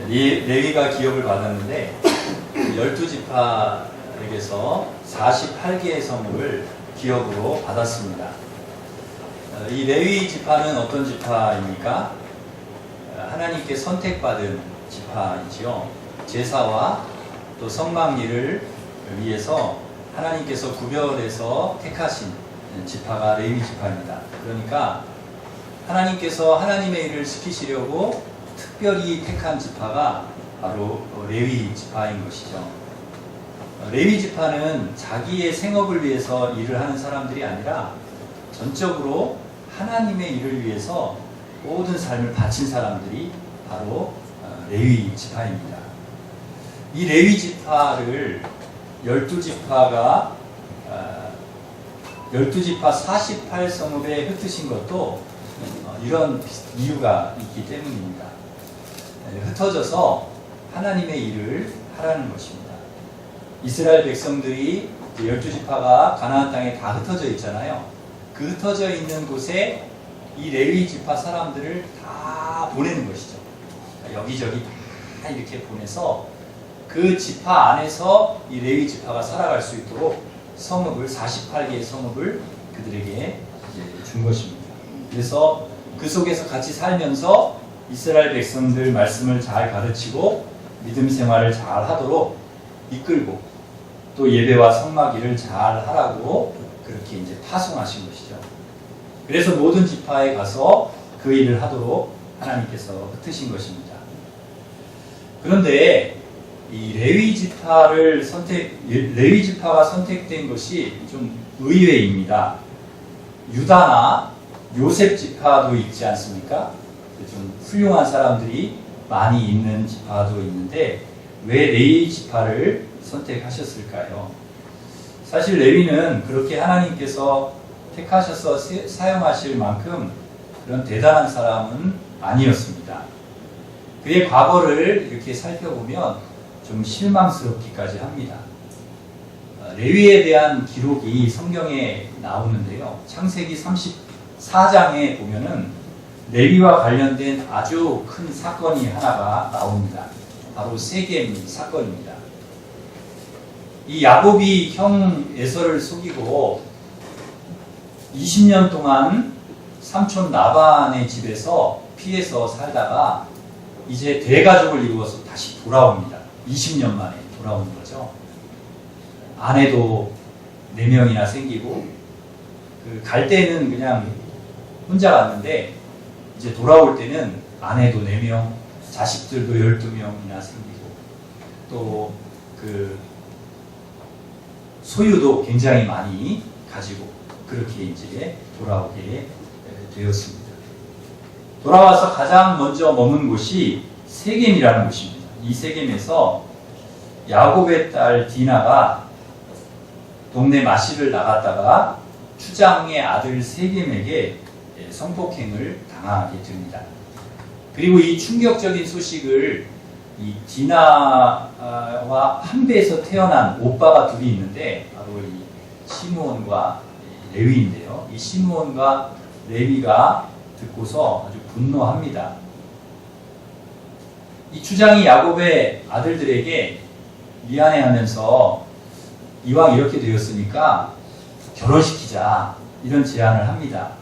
레위가 기업을 받았는데 12지파에게서 48개의 성읍을 기업으로 받았습니다. 이 레위 지파는 어떤 지파입니까? 하나님께 선택받은 지파이지요. 제사와 또 성막일을 위해서 하나님께서 구별해서 택하신 지파가 레위 지파입니다. 그러니까 하나님께서 하나님의 일을 시키시려고 특별히 택한 지파가 바로 레위 지파인 것이죠. 레위 지파는 자기의 생업을 위해서 일을 하는 사람들이 아니라 전적으로 하나님의 일을 위해서 모든 삶을 바친 사람들이 바로 레위 지파입니다. 이 레위 지파를 12지파 48성읍에 흩으신 것도 이런 이유가 있기 때문입니다. 흩어져서 하나님의 일을 하라는 것입니다. 이스라엘 백성들이 12지파가 가나안 땅에 다 흩어져 있잖아요. 그 흩어져 있는 곳에 이 레위 지파 사람들을 다 보내는 것이죠. 여기저기 다 이렇게 보내서 그 지파 안에서 이 레위 지파가 살아갈 수 있도록 성읍을 48개의 성읍을 그들에게 준 것입니다. 그래서 그 속에서 같이 살면서 이스라엘 백성들 말씀을 잘 가르치고 믿음 생활을 잘 하도록 이끌고 또 예배와 성막일을 잘 하라고 그렇게 이제 파송하신 것이죠. 그래서 모든 지파에 가서 그 일을 하도록 하나님께서 흩으신 것입니다. 그런데 이 레위 지파가 선택된 것이 좀 의외입니다. 유다나 요셉 지파도 있지 않습니까? 좀 훌륭한 사람들이 많이 있는 지파도 있는데 왜 레위 지파를 선택하셨을까요? 사실 레위는 그렇게 하나님께서 택하셔서 사용하실 만큼 그런 대단한 사람은 아니었습니다. 그의 과거를 이렇게 살펴보면 좀 실망스럽기까지 합니다. 레위에 대한 기록이 성경에 나오는데요. 창세기 34장에 보면은 레위와 관련된 아주 큰 사건이 하나가 나옵니다. 바로 세겜 사건입니다. 이 야곱이 형 에서를 속이고 20년 동안 삼촌 라반의 집에서 피해서 살다가 이제 대가족을 이루어서 다시 돌아옵니다. 20년 만에 돌아오는 거죠. 아내도 4명이나 생기고 갈 때는 그냥 혼자 갔는데 이제 돌아올 때는 아내도 4명, 자식들도 12명이나 생기고 또 그 소유도 굉장히 많이 가지고 그렇게 이제 돌아오게 되었습니다. 돌아와서 가장 먼저 머문 곳이 세겜이라는 곳입니다. 이 세겜에서 야곱의 딸 디나가 동네 마실을 나갔다가 추장의 아들 세겜에게 성폭행을 당하게 됩니다. 그리고 이 충격적인 소식을 이 디나와 한 배에서 태어난 오빠가 둘이 있는데 바로 이 시므온과 레위인데요. 이 시므온과 레위가 듣고서 아주 분노합니다. 이 추장이 야곱의 아들들에게 미안해하면서 이왕 이렇게 되었으니까 결혼시키자 이런 제안을 합니다.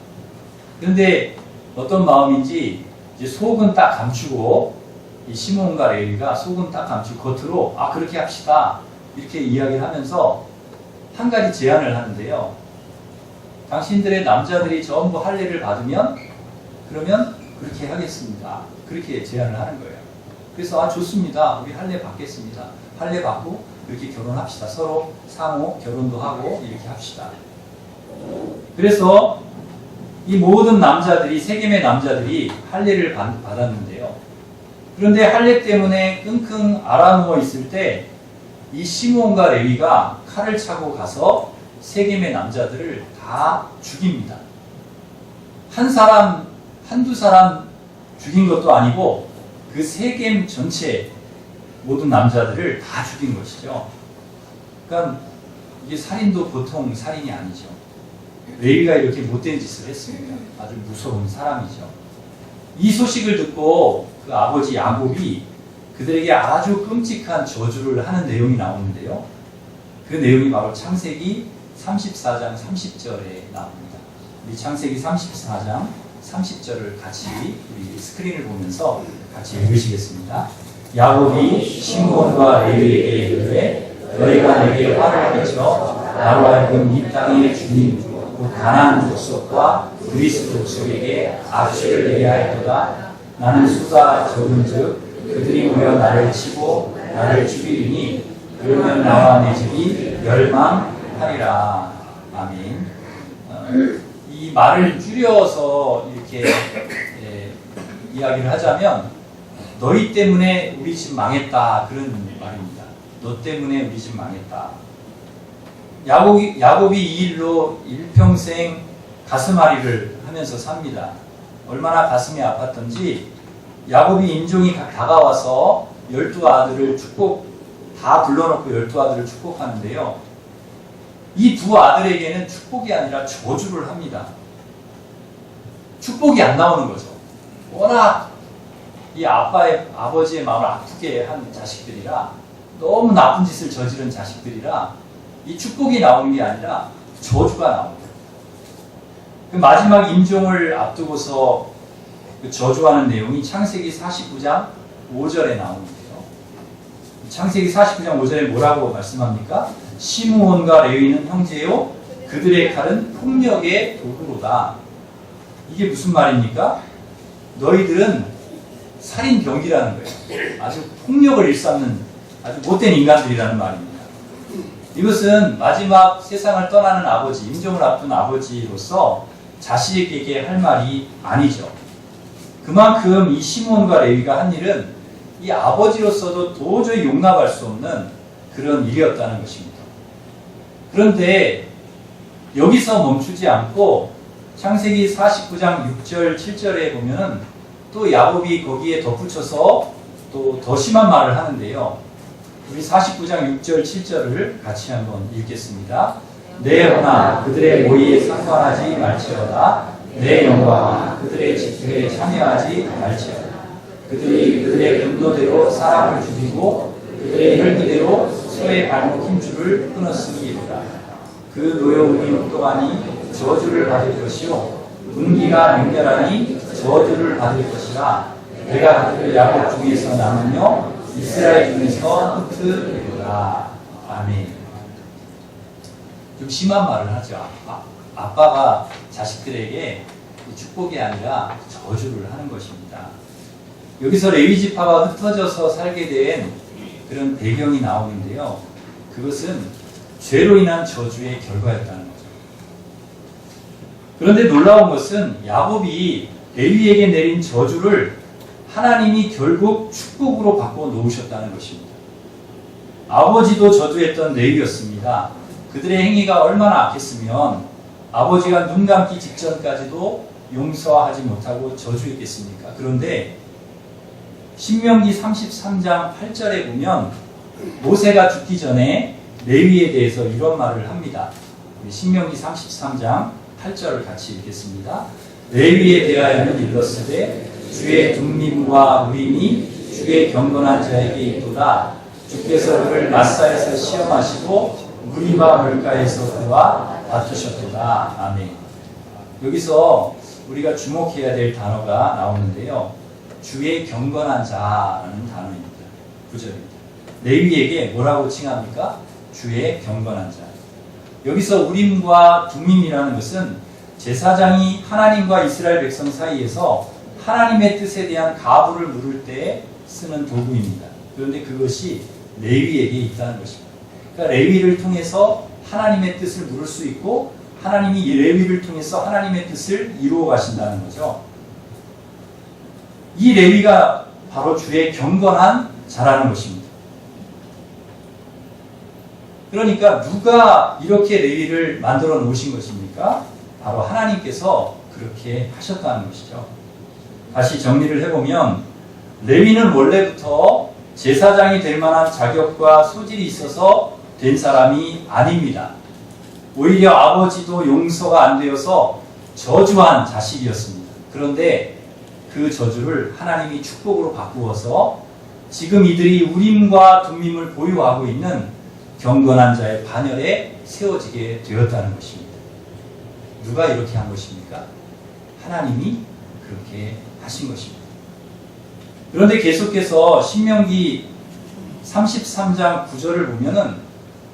그런데 어떤 마음인지 이제 속은 딱 감추고 이 시므온과 레위가 속은 딱 감추고 겉으로 그렇게 합시다 이렇게 이야기를 하면서 한 가지 제안을 하는데요. 당신들의 남자들이 전부 할례를 받으면 그러면 그렇게 하겠습니다. 그렇게 제안을 하는 거예요. 그래서 좋습니다. 우리 할례 받겠습니다. 할례 받고 이렇게 결혼합시다. 서로 상호 결혼도 하고 이렇게 합시다. 그래서 이 모든 남자들이 세겜의 남자들이 할례를 받았는데요. 그런데 할례 때문에 끙끙 앓아누워 있을 때 이 시므온과 레위가 칼을 차고 가서 세겜의 남자들을 다 죽입니다. 한 사람, 한두 사람 죽인 것도 아니고 그 세겜 전체 모든 남자들을 다 죽인 것이죠. 그러니까 이게 살인도 보통 살인이 아니죠. 레위가 이렇게 못된 짓을 했습니다. 아주 무서운 사람이죠. 이 소식을 듣고 그 아버지 야곱이 그들에게 아주 끔찍한 저주를 하는 내용이 나오는데요. 그 내용이 바로 창세기 34장 30절에 나옵니다. 우리 창세기 34장 30절을 같이 우리 스크린을 보면서 같이 읽으시겠습니다. 야곱이 시므온과 레위에게 이르되 너희가 내게 화를 끼쳐 나로 하여금 이 땅의 주님 곧 가나안 족속과 그리스 족속에게 악취를 내게 하였도다. 나는 수가 적은즉 그들이 모여 나를 치고 나를 죽이리니 그러면 나와 내 집이 멸망하리라. 아멘. 이 말을 줄여서 이렇게 이야기를 하자면 너희 때문에 우리 집 망했다 그런 말입니다. 너 때문에 우리 집 망했다. 야곱이 이 일로 일평생 가슴앓이를 하면서 삽니다. 얼마나 가슴이 아팠던지 야곱이 임종이 다가와서 12아들을 다 불러놓고 12아들을 축복하는데요. 이 두 아들에게는 축복이 아니라 저주를 합니다. 축복이 안 나오는 거죠. 워낙 이 아버지의 마음을 아프게 한 자식들이라, 너무 나쁜 짓을 저지른 자식들이라 이 축복이 나오는 게 아니라 저주가 나옵니다. 그 마지막 임종을 앞두고서 그 저주하는 내용이 창세기 49장 5절에 나오는데요. 창세기 49장 5절에 뭐라고 말씀합니까? 시므온과 레위는 형제요 그들의 칼은 폭력의 도구로다. 이게 무슨 말입니까? 너희들은 살인병기라는 거예요. 아주 폭력을 일삼는 아주 못된 인간들이라는 말입니다. 이것은 마지막 세상을 떠나는 아버지, 임종을 앞둔 아버지로서 자식에게 할 말이 아니죠. 그만큼 이 시므온과 레위가 한 일은 이 아버지로서도 도저히 용납할 수 없는 그런 일이었다는 것입니다. 그런데 여기서 멈추지 않고 창세기 49장 6절 7절에 보면 또 야곱이 거기에 덧붙여서 또 더 심한 말을 하는데요. 우리 49장 6절 7절을 같이 한번 읽겠습니다. 내 허나 그들의 모의에 상관하지 말지어다. 내 영광아 그들의 집회에 참여하지 말지어다. 그들이 그들의 분노대로 사람을 죽이고 그들의 혈기대로 소의 발목 힘줄을 끊었으니이로다. 그 노여움이 또하니 저주를 받을 것이요 분기가 맹렬하니 저주를 받을 것이라. 내가 그들 야곱 중에서 남으며 이스라엘 중에서 흩으리로다. 아멘. 좀 심한 말을 하죠. 아빠가 자식들에게 축복이 아니라 저주를 하는 것입니다. 여기서 레위 지파가 흩어져서 살게 된 그런 배경이 나오는데요. 그것은 죄로 인한 저주의 결과였다는 거죠. 그런데 놀라운 것은 야곱이 레위에게 내린 저주를 하나님이 결국 축복으로 바꿔 놓으셨다는 것입니다. 아버지도 저주했던 레위였습니다. 그들의 행위가 얼마나 악했으면 아버지가 눈 감기 직전까지도 용서하지 못하고 저주했겠습니까? 그런데 신명기 33장 8절에 보면 모세가 죽기 전에 레위에 대해서 이런 말을 합니다. 신명기 33장 8절을 같이 읽겠습니다. 레위에 대하여는 일렀으되 주의 둠밈과 우림이 주의 경건한 자에게 있도다. 주께서 그를 마사에서 시험하시고 무리바 물가에서 그와 다투셨도다. 아멘. 여기서 우리가 주목해야 될 단어가 나오는데요. 주의 경건한 자라는 단어입니다. 9절입니다. 레위에게 뭐라고 칭합니까? 주의 경건한 자. 여기서 우림과 둠밈이라는 것은 제사장이 하나님과 이스라엘 백성 사이에서 하나님의 뜻에 대한 가부를 물을 때 쓰는 도구입니다. 그런데 그것이 레위에게 있다는 것입니다. 그러니까 레위를 통해서 하나님의 뜻을 물을 수 있고 하나님이 이 레위를 통해서 하나님의 뜻을 이루어 가신다는 거죠. 이 레위가 바로 주의 경건한 자라는 것입니다. 그러니까 누가 이렇게 레위를 만들어 놓으신 것입니까? 바로 하나님께서 그렇게 하셨다는 것이죠. 다시 정리를 해보면 레위는 원래부터 제사장이 될 만한 자격과 소질이 있어서 된 사람이 아닙니다. 오히려 아버지도 용서가 안 되어서 저주한 자식이었습니다. 그런데 그 그 저주를 하나님이 축복으로 바꾸어서 지금 이들이 우림과 둠밈을 보유하고 있는 경건한 자의 반열에 세워지게 되었다는 것입니다. 누가 이렇게 한 것입니까? 하나님이 그렇게 하신 것입니다. 그런데 계속해서 신명기 33장 9절을 보면은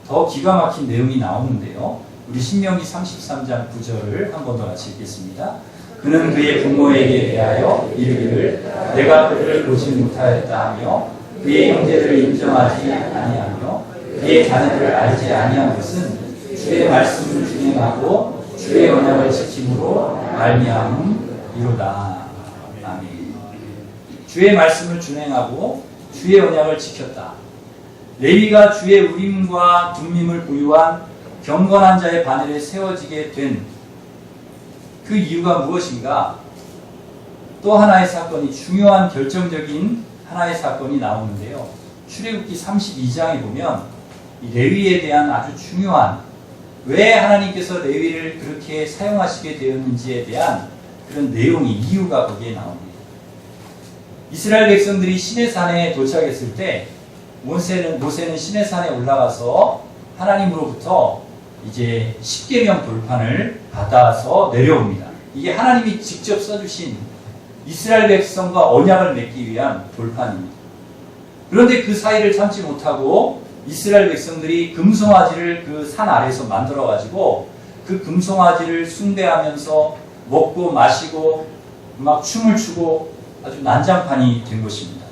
더 기가 막힌 내용이 나오는데요. 우리 신명기 33장 9절을 한 번 더 같이 읽겠습니다. 그는 그의 부모에게 대하여 이르기를 내가 그들을 보지 못하였다 하며 그의 형제들을 인정하지 아니하며 그의 자녀들을 알지 아니한 것은 주의 말씀을 준행하고 주의 언약을 지킴으로 말미암음이로다. 아멘. 주의 말씀을 준행하고 주의 언약을 지켰다. 레위가 주의 우림과 둠밈을 보유한 경건한 자의 반열에 세워지게 된 그 이유가 무엇인가? 또 하나의 사건이, 중요한 결정적인 하나의 사건이 나오는데요. 출애굽기 32장에 보면 이 레위에 대한 아주 중요한, 왜 하나님께서 레위를 그렇게 사용하시게 되었는지에 대한 그런 내용이, 이유가 거기에 나옵니다. 이스라엘 백성들이 시내산에 도착했을 때 모세는 시내산에 올라가서 하나님으로부터 이제 십계명 돌판을 받아서 내려옵니다. 이게 하나님이 직접 써주신 이스라엘 백성과 언약을 맺기 위한 돌판입니다. 그런데 그 사이를 참지 못하고 이스라엘 백성들이 금송아지를 그 산 아래에서 만들어가지고 그 금송아지를 숭배하면서 먹고 마시고 막 춤을 추고 아주 난장판이 된 것입니다.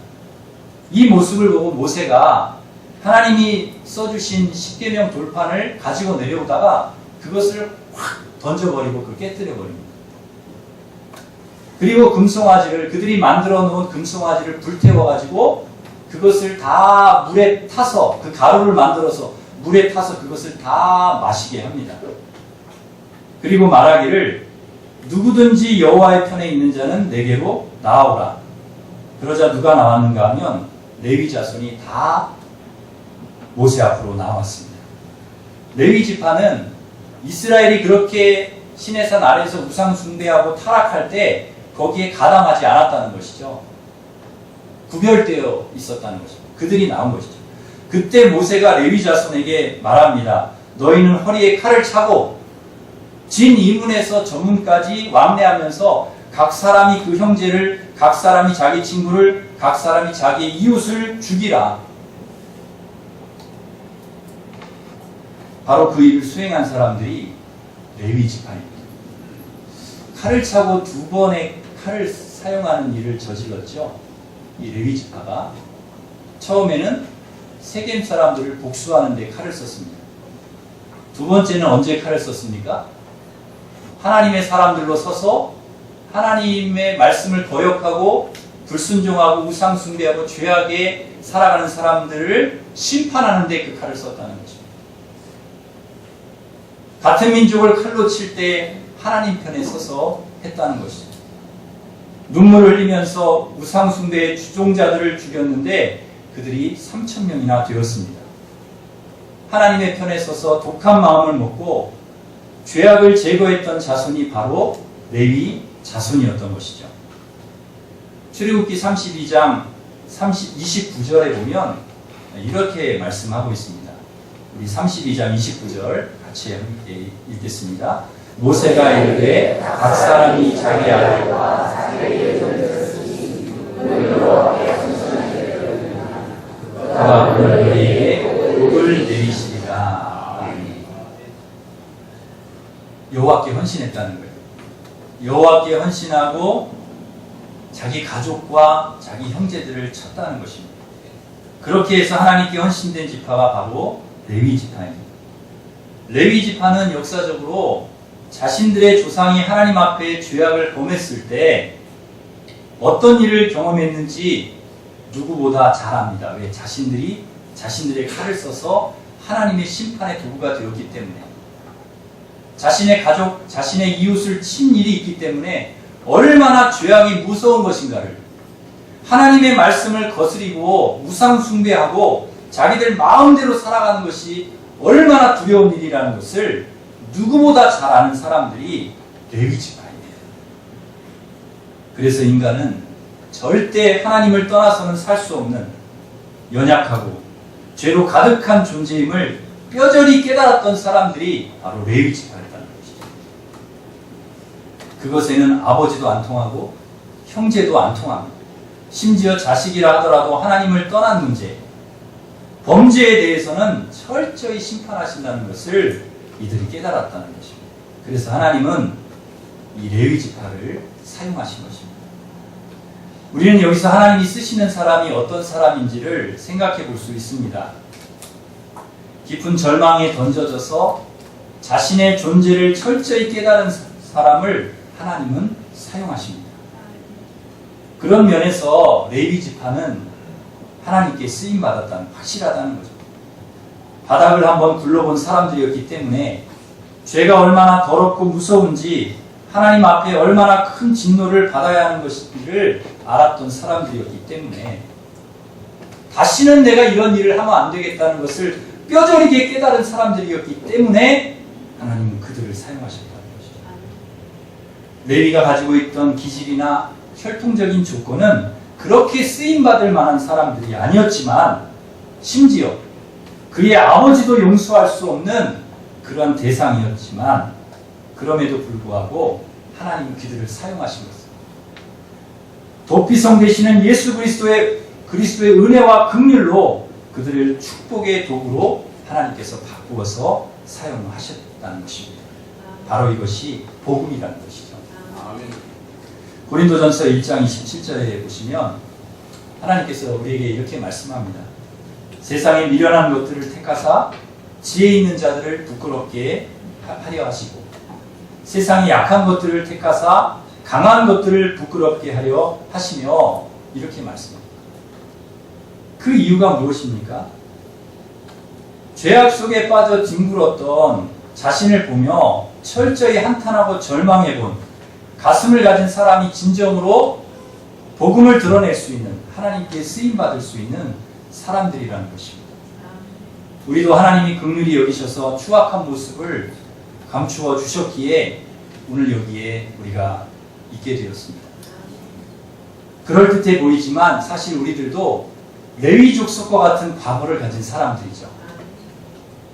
이 모습을 보고 모세가 하나님이 써주신 십계명 돌판을 가지고 내려오다가 그것을 확 던져버리고 그걸 깨뜨려버립니다. 그리고 금송아지를, 그들이 만들어 놓은 금송아지를 불태워가지고 그것을 다 물에 타서, 그 가루를 만들어서 물에 타서 그것을 다 마시게 합니다. 그리고 말하기를 누구든지 여호와의 편에 있는 자는 내게로 나아오라. 그러자 누가 나왔는가 하면 레위 자손이 다 모세 앞으로 나왔습니다. 레위 지파는 이스라엘이 그렇게 시내산 아래에서 우상 숭배하고 타락할 때 거기에 가담하지 않았다는 것이죠. 구별되어 있었다는 것입니다. 그들이 나온 것이죠. 그때 모세가 레위 자손에게 말합니다. 너희는 허리에 칼을 차고 진 이문에서 저문까지 왕래하면서 각 사람이 그 형제를, 각 사람이 자기 친구를, 각 사람이 자기 이웃을 죽이라. 바로 그 일을 수행한 사람들이 레위 지파입니다. 칼을 차고 2번의 칼을 사용하는 일을 저질렀죠. 이 레위 지파가 처음에는 세겜 사람들을 복수하는 데 칼을 썼습니다. 두 번째는 언제 칼을 썼습니까? 하나님의 사람들로 서서 하나님의 말씀을 거역하고 불순종하고 우상 숭배하고 죄악에 살아가는 사람들을 심판하는 데 그 칼을 썼다는 것입니다. 같은 민족을 칼로 칠 때 하나님 편에 서서 했다는 것이죠. 눈물을 흘리면서 우상 숭배의 주종자들을 죽였는데 그들이 3,000명이나 되었습니다. 하나님의 편에 서서 독한 마음을 먹고 죄악을 제거했던 자손이 바로 레위 자손이었던 것이죠. 출애굽기 32장 29절에 보면 이렇게 말씀하고 있습니다. 우리 32장 29절 같이 함께 읽겠습니다. 모세가 이르되 각 사람이 자기 아들과 자기의 종들을 쓰니 그가 오늘 너희에게 복을 내리시리라. 여호와께 헌신했다는 거예요. 여호와께 헌신하고 자기 가족과 자기 형제들을 쳤다는 것입니다. 그렇게 해서 하나님께 헌신된 지파가 바로 레위 지파입니다. 레위 지파는 역사적으로 자신들의 조상이 하나님 앞에 죄악을 범했을 때 어떤 일을 경험했는지 누구보다 잘 압니다. 왜? 자신들의 칼을 써서 하나님의 심판의 도구가 되었기 때문에, 자신의 가족, 자신의 이웃을 친 일이 있기 때문에 얼마나 죄악이 무서운 것인가를, 하나님의 말씀을 거스리고 우상 숭배하고 자기들 마음대로 살아가는 것이 얼마나 두려운 일이라는 것을 누구보다 잘 아는 사람들이 레위 지파입니다. 그래서 인간은 절대 하나님을 떠나서는 살 수 없는 연약하고 죄로 가득한 존재임을 뼈저리 깨달았던 사람들이 바로 레위 지파였다는 것이죠. 그것에는 아버지도 안 통하고 형제도 안 통합니다. 심지어 자식이라 하더라도 하나님을 떠난 문제, 범죄에 대해서는 철저히 심판하신다는 것을 이들이 깨달았다는 것입니다. 그래서 하나님은 이 레위 지파를 사용하신 것입니다. 우리는 여기서 하나님이 쓰시는 사람이 어떤 사람인지를 생각해 볼 수 있습니다. 깊은 절망에 던져져서 자신의 존재를 철저히 깨달은 사람을 하나님은 사용하십니다. 그런 면에서 레위 지파는 하나님께 쓰임받았다는 확실하다는 거죠. 바닥을 한번 굴러본 사람들이었기 때문에 죄가 얼마나 더럽고 무서운지 하나님 앞에 얼마나 큰 진노를 받아야 하는 것인지를 알았던 사람들이었기 때문에 다시는 내가 이런 일을 하면 안 되겠다는 것을 뼈저리게 깨달은 사람들이었기 때문에 하나님은 그들을 사용하셨다는 것이죠. 레위가 가지고 있던 기질이나 혈통적인 조건은 그렇게 쓰임받을 만한 사람들이 아니었지만 심지어 그의 아버지도 용서할 수 없는 그런 대상이었지만 그럼에도 불구하고 하나님은 그들을 사용하신 것입니다. 도피성 되시는 예수 그리스도의 은혜와 긍휼로 그들을 축복의 도구로 하나님께서 바꾸어서 사용하셨다는 것입니다. 바로 이것이 복음이라는 것이죠. 고린도전서 1장 27절에 보시면 하나님께서 우리에게 이렇게 말씀합니다. 세상에 미련한 것들을 택하사 지혜 있는 자들을 부끄럽게 하려 하시고 세상에 약한 것들을 택하사 강한 것들을 부끄럽게 하려 하시며 이렇게 말씀합니다. 그 이유가 무엇입니까? 죄악 속에 빠져 뒹굴었던 자신을 보며 철저히 한탄하고 절망해본 가슴을 가진 사람이 진정으로 복음을 드러낼 수 있는 하나님께 쓰임받을 수 있는 사람들이라는 것입니다. 우리도 하나님이 긍휼히 여기셔서 추악한 모습을 감추어 주셨기에 오늘 여기에 우리가 있게 되었습니다. 그럴듯해 보이지만 사실 우리들도 레위 족속과 같은 과거를 가진 사람들이죠.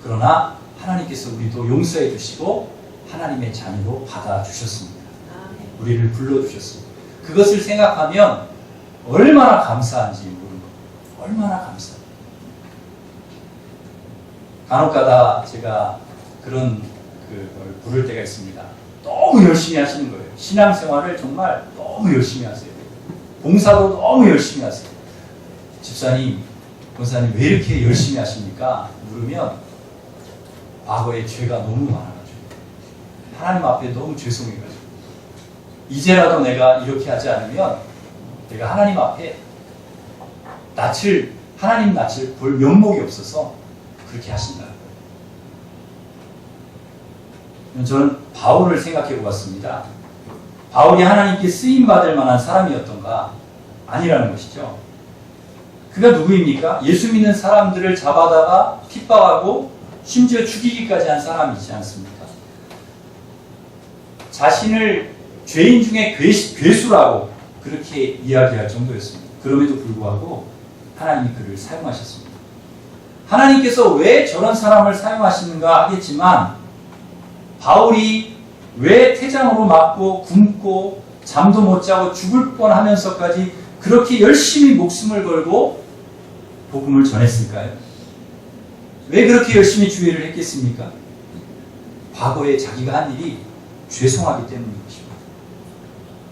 그러나 하나님께서 우리도 용서해 주시고 하나님의 자녀로 받아주셨습니다. 우리를 불러주셨습니다. 그것을 생각하면 얼마나 감사한지 모르는 거예요. 얼마나 감사해요. 간혹가다 제가 그런 걸 부를 때가 있습니다. 너무 열심히 하시는 거예요. 신앙생활을 정말 너무 열심히 하세요. 봉사도 너무 열심히 하세요. 집사님, 권사님 왜 이렇게 열심히 하십니까? 물으면 과거에 죄가 너무 많아가지고 하나님 앞에 너무 죄송해가지고 이제라도 내가 이렇게 하지 않으면 내가 하나님 앞에 하나님 낯을 볼 면목이 없어서 그렇게 하신다는 거예요. 저는 바울을 생각해 보았습니다. 바울이 하나님께 쓰임받을 만한 사람이었던가? 아니라는 것이죠. 그가 누구입니까? 예수 믿는 사람들을 잡아다가 핍박하고 심지어 죽이기까지 한 사람이지 않습니까? 자신을 죄인 중에 괴수라고 그렇게 이야기할 정도였습니다. 그럼에도 불구하고 하나님이 그를 사용하셨습니다. 하나님께서 왜 저런 사람을 사용하시는가 하겠지만 바울이 왜 태장으로 맞고 굶고 잠도 못 자고 죽을 뻔하면서까지 그렇게 열심히 목숨을 걸고 복음을 전했을까요? 왜 그렇게 열심히 주의를 했겠습니까? 과거에 자기가 한 일이 죄송하기 때문인 것입니다.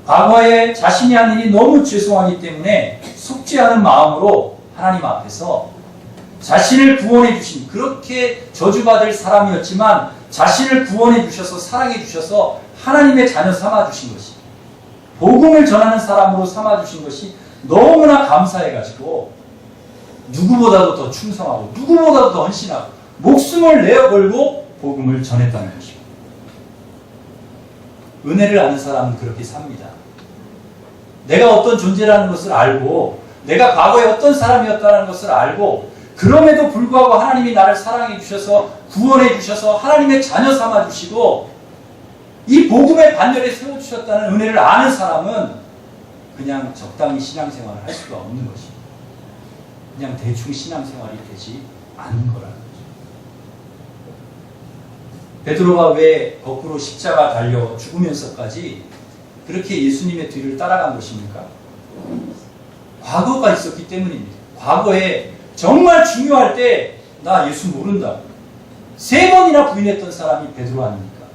과거에 자신이 한 일이 너무 죄송하기 때문에 속지 않은 마음으로 하나님 앞에서 자신을 구원해 주신, 그렇게 저주받을 사람이었지만 자신을 구원해 주셔서 사랑해 주셔서 하나님의 자녀 삼아 주신 것이, 복음을 전하는 사람으로 삼아 주신 것이 너무나 감사해가지고 누구보다도 더 충성하고 누구보다도 더 헌신하고 목숨을 내어 걸고 복음을 전했다는 것입니다. 은혜를 아는 사람은 그렇게 삽니다. 내가 어떤 존재라는 것을 알고 내가 과거에 어떤 사람이었다는 것을 알고 그럼에도 불구하고 하나님이 나를 사랑해 주셔서 구원해 주셔서 하나님의 자녀 삼아 주시고 이 복음의 반열에 세워주셨다는 은혜를 아는 사람은 그냥 적당히 신앙생활을 할 수가 없는 것입니다. 그냥 대충 신앙생활이 되지 않는 거라는 거죠. 베드로가 왜 거꾸로 십자가 달려 죽으면서까지 그렇게 예수님의 뒤를 따라간 것입니까? 과거가 있었기 때문입니다. 과거에 정말 중요할 때 나 예수 모른다. 3번이나 부인했던 사람이 베드로 아닙니까?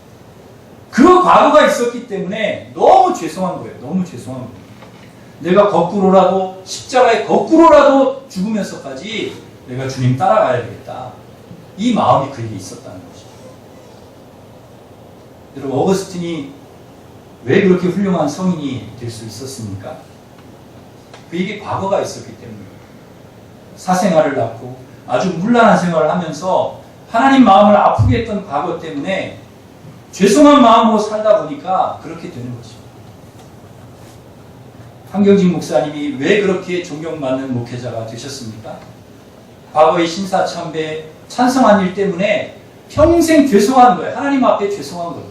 그 과거가 있었기 때문에 너무 죄송한 거예요. 너무 죄송한 거예요. 내가 거꾸로라도 십자가에 거꾸로라도 죽으면서까지 내가 주님 따라가야 되겠다. 이 마음이 그에게 있었다는 것이죠. 여러분, 어거스틴이 왜 그렇게 훌륭한 성인이 될 수 있었습니까? 그에게 과거가 있었기 때문이에요. 사생활을 낳고 아주 문란한 생활을 하면서 하나님 마음을 아프게 했던 과거 때문에 죄송한 마음으로 살다 보니까 그렇게 되는 것이죠. 한경직 목사님이 왜 그렇게 존경받는 목회자가 되셨습니까? 과거의 신사참배 찬성한 일 때문에 평생 죄송한 거예요. 하나님 앞에 죄송한 거예요.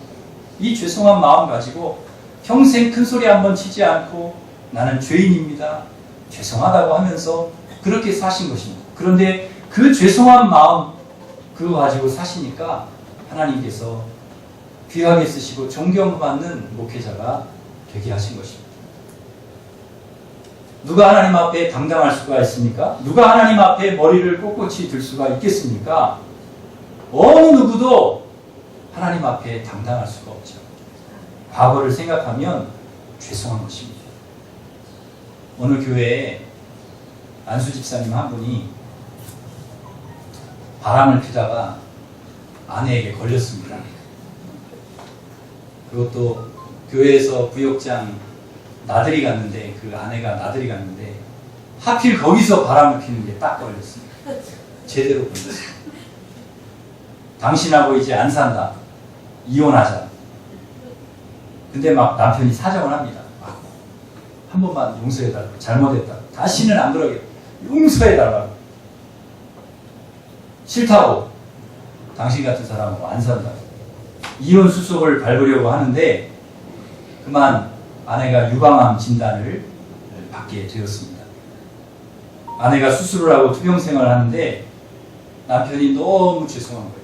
이 죄송한 마음 가지고 평생 큰 소리 한번 치지 않고 나는 죄인입니다. 죄송하다고 하면서 그렇게 사신 것입니다. 그런데 그 죄송한 마음 그거 가지고 사시니까 하나님께서 귀하게 쓰시고 존경받는 목회자가 되게 하신 것입니다. 누가 하나님 앞에 당당할 수가 있습니까? 누가 하나님 앞에 머리를 꼿꼿이 들 수가 있겠습니까? 어느 누구도 하나님 앞에 당당할 수가 없죠. 과거를 생각하면 죄송한 것입니다. 어느 교회에 안수 집사님 한 분이 바람을 피다가 아내에게 걸렸습니다. 그것도 교회에서 부역장 나들이 갔는데 그 아내가 나들이 갔는데 하필 거기서 바람을 피는 게 딱 걸렸습니다. 제대로 걸렸습니다. 당신하고 이제 안 산다. 이혼하자. 근데 막 남편이 사정을 합니다. 한 번만 용서해달라고. 잘못했다. 다시는 안 그러게. 용서해달라고. 싫다고. 당신 같은 사람하고 안 산다고. 이혼 수속을 밟으려고 하는데 그만 아내가 유방암 진단을 받게 되었습니다. 아내가 수술을 하고 투병생활을 하는데 남편이 너무 죄송한 거예요.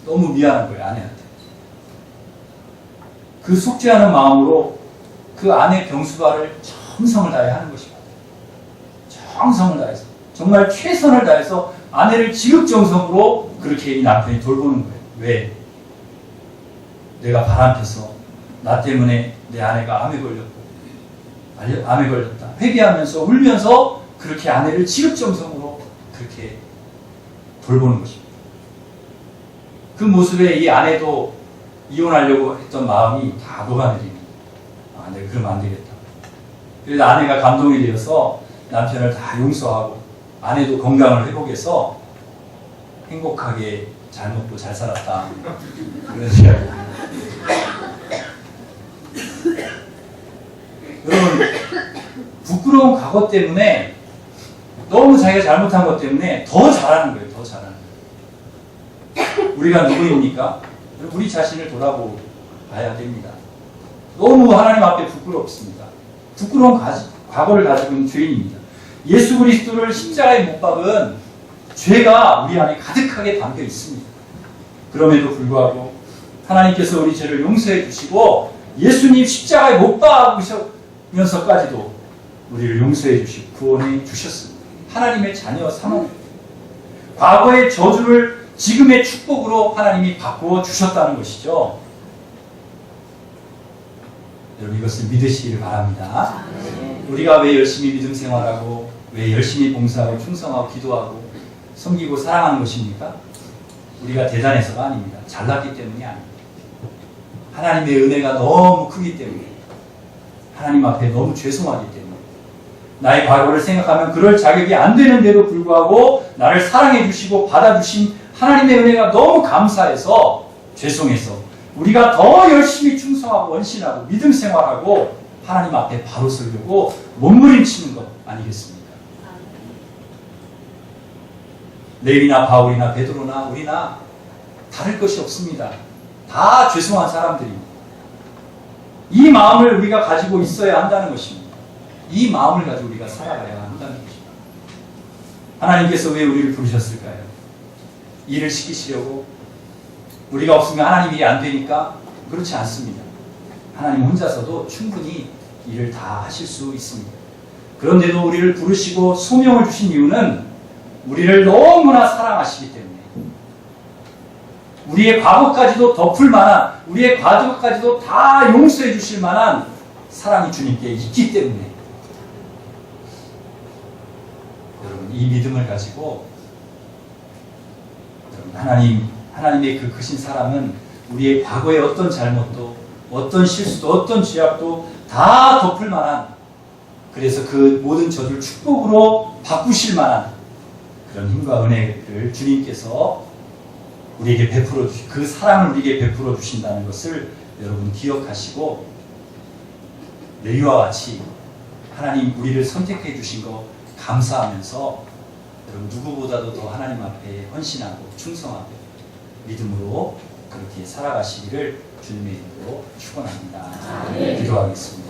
너무 미안한 거예요, 아내한테. 그 속죄하는 마음으로 그 아내 병수발을 정성을 다해 하는 것입니다. 정성을 다해서. 정말 최선을 다해서 아내를 지극정성으로 그렇게 이 남편이 돌보는 거예요. 왜? 내가 바람펴서 나 때문에 내 아내가 암에 걸렸다. 회개하면서 울면서 그렇게 아내를 지극정성으로 그렇게 돌보는 것입니다. 그 모습에 이 아내도 이혼하려고 했던 마음이 다 녹아내립니다. 내가 그러면 안 되겠다. 그래서 아내가 감동이 되어서 남편을 다 용서하고 아내도 건강을 회복해서 행복하게 잘 먹고 잘 살았다. 그런 이야기. 여러분, 부끄러운 과거 때문에 너무 자기가 잘못한 것 때문에 더 잘하는 거예요. 더 잘하는 거예요. 우리가 누구입니까? 우리 자신을 돌아봐야 됩니다. 너무 하나님 앞에 부끄럽습니다. 부끄러운 과거를 가지고 있는 죄인입니다. 예수 그리스도를 십자가에 못 박은 죄가 우리 안에 가득하게 담겨 있습니다. 그럼에도 불구하고 하나님께서 우리 죄를 용서해 주시고 예수님 십자가에 못 박으면서까지도 우리를 용서해 주시고 구원해 주셨습니다. 하나님의 자녀 삼아 과거의 저주를 지금의 축복으로 하나님이 바꾸어 주셨다는 것이죠. 여러분, 이것을 믿으시기를 바랍니다. 우리가 왜 열심히 믿음 생활하고 왜 열심히 봉사하고 충성하고 기도하고 섬기고 사랑하는 것입니까? 우리가 대단해서가 아닙니다. 잘났기 때문이 아닙니다. 하나님의 은혜가 너무 크기 때문에, 하나님 앞에 너무 죄송하기 때문에, 나의 과거를 생각하면 그럴 자격이 안 되는데도 불구하고 나를 사랑해 주시고 받아주신 하나님의 은혜가 너무 감사해서, 죄송해서 우리가 더 열심히 충성하고 원신하고 믿음 생활하고 하나님 앞에 바로 서려고 몸부림치는 것 아니겠습니까? 레위나 바울이나 베드로나 우리나 다를 것이 없습니다. 다 죄송한 사람들입니다. 이 마음을 우리가 가지고 있어야 한다는 것입니다. 이 마음을 가지고 우리가 살아가야 한다는 것입니다. 하나님께서 왜 우리를 부르셨을까요? 일을 시키시려고? 우리가 없으면 하나님 일이 안 되니까? 그렇지 않습니다. 하나님 혼자서도 충분히 일을 다 하실 수 있습니다. 그런데도 우리를 부르시고 소명을 주신 이유는 우리를 너무나 사랑하시기 때문에, 우리의 과거까지도 덮을 만한, 우리의 과거까지도 다 용서해 주실 만한 사랑이 주님께 있기 때문에, 여러분 이 믿음을 가지고 하나님의 그 크신 사랑은 우리의 과거의 어떤 잘못도, 어떤 실수도, 어떤 죄악도 다 덮을 만한, 그래서 그 모든 저주를 축복으로 바꾸실 만한 그런 힘과 은혜를 주님께서 우리에게 베풀어 주시, 그 사랑을 우리에게 베풀어 주신다는 것을 여러분 기억하시고, 레위와 같이 하나님 우리를 선택해 주신 거 감사하면서 여러분 누구보다도 더 하나님 앞에 헌신하고 충성하고 믿음으로 그렇게 살아가시기를 주님의 이름으로 축원합니다. 기도하겠습니다.